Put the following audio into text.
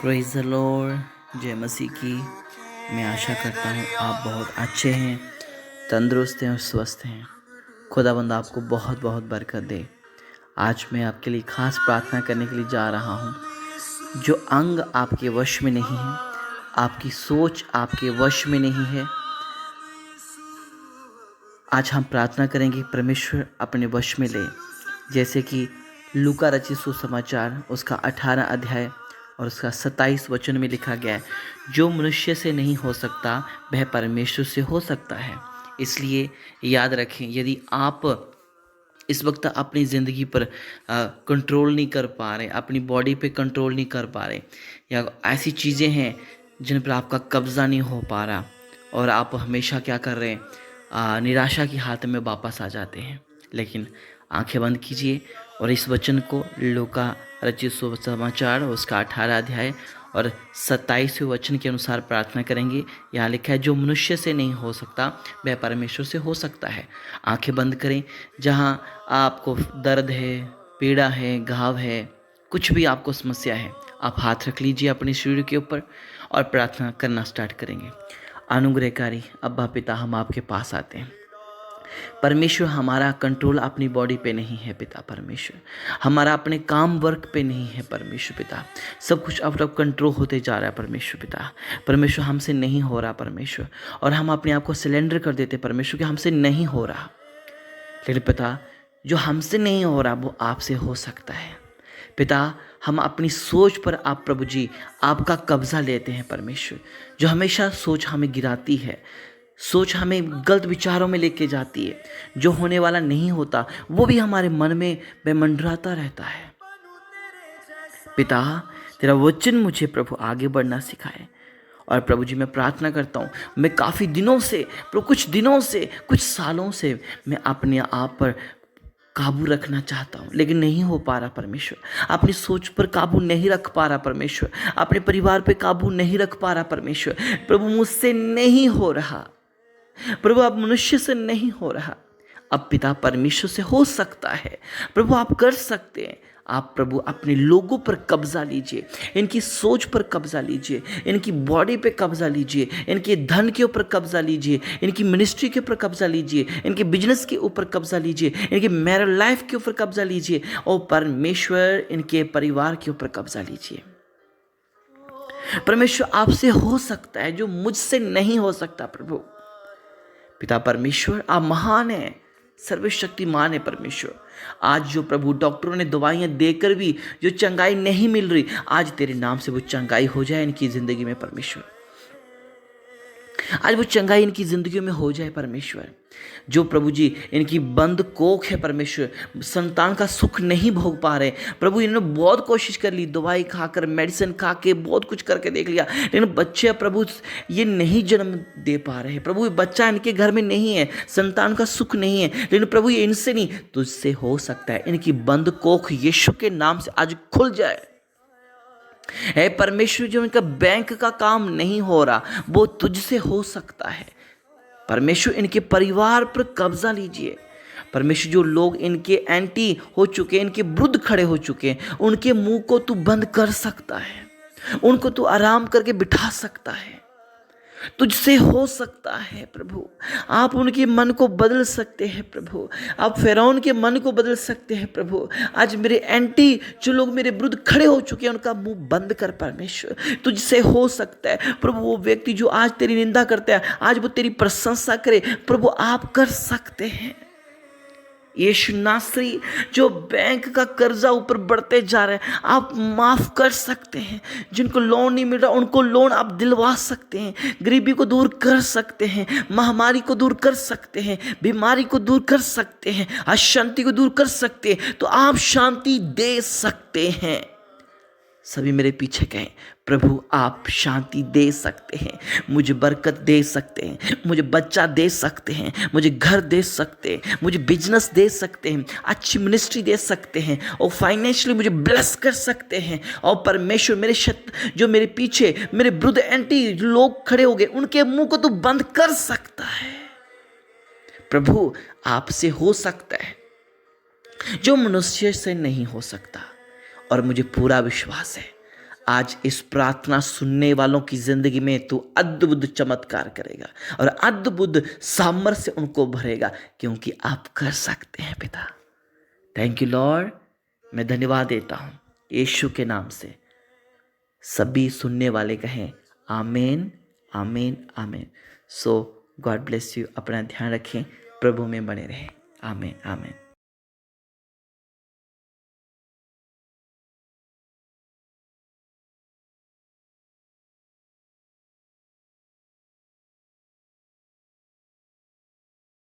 Praise the Lord. जय मसीह की। मैं आशा करता हूँ आप बहुत अच्छे हैं, तंदुरुस्त हैं और स्वस्थ हैं। खुदावंद आपको बहुत बहुत बरकत दे। आज मैं आपके लिए खास प्रार्थना करने के लिए जा रहा हूँ। जो अंग आपके वश में नहीं है, आपकी सोच आपके वश में नहीं है, आज हम प्रार्थना करेंगे परमेश्वर अपने वश में ले। जैसे कि लूका रचित सुसमाचार उसका 18 अध्याय और उसका 27 वचन में लिखा गया है, जो मनुष्य से नहीं हो सकता वह परमेश्वर से हो सकता है। इसलिए याद रखें, यदि आप इस वक्त अपनी ज़िंदगी पर कंट्रोल नहीं कर पा रहे, अपनी बॉडी पे कंट्रोल नहीं कर पा रहे, या ऐसी चीज़ें हैं जिन पर आपका कब्ज़ा नहीं हो पा रहा और आप हमेशा क्या कर रहे हैं, निराशा की हालत में वापस आ जाते हैं। लेकिन आंखें बंद कीजिए और इस वचन को लूका रचित सुसमाचार उसका 18 अध्याय और 27वें वचन के अनुसार प्रार्थना करेंगे। यहाँ लिखा है, जो मनुष्य से नहीं हो सकता वह परमेश्वर से हो सकता है। आंखें बंद करें। जहाँ आपको दर्द है, पीड़ा है, घाव है, कुछ भी आपको समस्या है, आप हाथ रख लीजिए अपने शरीर के ऊपर और प्रार्थना करना स्टार्ट करेंगे। अनुग्रहकारी अब्बा पिता, हम आपके पास आते हैं। परमेश्वर, हमारा कंट्रोल अपनी बॉडी पे नहीं है पिता परमेश्वर, हमारा अपने काम वर्क पे नहीं है परमेश्वर पिता। सब कुछ आउट ऑफ कंट्रोल होते जा रहा है परमेश्वर पिता। परमेश्वर, हमसे नहीं हो रहा परमेश्वर, और हम अपने आप को सिलेंडर कर देते परमेश्वर कि हमसे नहीं हो रहा। लेकिन पिता, जो हमसे नहीं हो रहा वो आपसे हो सकता है पिता। हम अपनी सोच पर आप प्रभु जी आपका कब्जा लेते हैं परमेश्वर। जो हमेशा सोच हमें गिराती है, सोच हमें गलत विचारों में लेके जाती है, जो होने वाला नहीं होता वो भी हमारे मन में बेमंडराता रहता है पिता। तेरा वचन मुझे प्रभु आगे बढ़ना सिखाए। और प्रभु जी, मैं प्रार्थना करता हूँ, मैं काफ़ी दिनों से, कुछ दिनों से, कुछ सालों से मैं अपने आप पर काबू रखना चाहता हूँ, लेकिन नहीं हो पा रहा परमेश्वर। अपनी सोच पर काबू नहीं रख पा रहा परमेश्वर, अपने परिवार पे काबू नहीं रख पा रहा परमेश्वर। प्रभु, मुझसे नहीं हो रहा प्रभु, अब मनुष्य से नहीं हो रहा, अब पिता परमेश्वर से हो सकता है। प्रभु, आप कर सकते हैं। आप प्रभु अपने लोगों पर कब्जा लीजिए, इनकी सोच पर कब्जा लीजिए, इनकी बॉडी पे कब्जा लीजिए, इनके धन के ऊपर कब्जा लीजिए, इनकी मिनिस्ट्री के ऊपर कब्जा लीजिए, इनके बिजनेस के ऊपर कब्जा लीजिए, इनके मैरिड लाइफ के ऊपर कब्जा लीजिए, और परमेश्वर इनके परिवार के ऊपर कब्जा लीजिए। परमेश्वर, आपसे हो सकता है जो मुझसे नहीं हो सकता प्रभु। पिता परमेश्वर, आप महान हैं, सर्वशक्तिमान है परमेश्वर। आज जो प्रभु डॉक्टरों ने दवाइयां देकर भी जो चंगाई नहीं मिल रही, आज तेरे नाम से वो चंगाई हो जाए इनकी जिंदगी में परमेश्वर। आज वो चंगाई इनकी जिंदगियों में हो जाए परमेश्वर। जो प्रभु जी इनकी बंद कोख है परमेश्वर, संतान का सुख नहीं भोग पा रहे प्रभु, इन्होंने बहुत कोशिश कर ली, दवाई खाकर, मेडिसिन खा के बहुत कुछ करके देख लिया, लेकिन बच्चे प्रभु ये नहीं जन्म दे पा रहे प्रभु। बच्चा इनके घर में नहीं है, संतान का सुख नहीं है, लेकिन प्रभु ये इनसे नहीं, तुझसे हो सकता है। इनकी बंद कोख यीशु के नाम से आज खुल जाए। है परमेश्वर, जो इनका बैंक का काम नहीं हो रहा वो तुझसे हो सकता है परमेश्वर। इनके परिवार पर कब्जा लीजिए परमेश्वर। जो लोग इनके एंटी हो चुके, इनके विरुद्ध खड़े हो चुके, उनके मुंह को तू बंद कर सकता है, उनको तू आराम करके बिठा सकता है। तुझसे हो सकता है प्रभु। आप उनके मन को बदल सकते हैं प्रभु, आप फिरौन के मन को बदल सकते हैं प्रभु। आज मेरे एंटी जो लोग मेरे विरुद्ध खड़े हो चुके हैं, उनका मुंह बंद कर परमेश्वर। तुझसे हो सकता है प्रभु। वो व्यक्ति जो आज तेरी निंदा करता है, आज वो तेरी प्रशंसा करे प्रभु, आप कर सकते हैं। यीशु नासरी, जो बैंक का कर्जा ऊपर बढ़ते जा रहे हैं, आप माफ कर सकते हैं। जिनको लोन नहीं मिल रहा उनको लोन आप दिलवा सकते हैं, गरीबी को दूर कर सकते हैं, महामारी को दूर कर सकते हैं, बीमारी को दूर कर सकते हैं, अशांति को दूर कर सकते हैं। तो आप शांति दे सकते हैं। सभी मेरे पीछे कहें, प्रभु आप शांति दे सकते हैं, मुझे बरकत दे सकते हैं, मुझे बच्चा दे सकते हैं, मुझे घर दे सकते हैं, मुझे बिजनेस दे सकते हैं, अच्छी मिनिस्ट्री दे सकते हैं, और फाइनेंशियली मुझे ब्लेस कर सकते हैं। और परमेश्वर, मेरे जो मेरे पीछे मेरे विरुद्ध एंटी लोग खड़े हो गए, उनके मुंह को तो बंद कर सकता है प्रभु। आपसे हो सकता है जो मनुष्य से नहीं हो सकता, और मुझे पूरा विश्वास है आज इस प्रार्थना सुनने वालों की जिंदगी में तू अद्भुत चमत्कार करेगा और अद्भुत सामर्थ्य से उनको भरेगा, क्योंकि आप कर सकते हैं पिता। Thank you Lord. मैं धन्यवाद देता हूँ यीशु के नाम से। सभी सुनने वाले कहें आमीन, आमीन, आमीन। सो गॉड ब्लेस यू। अपना ध्यान रखें, प्रभु में बने रहें। आमीन, आमीन।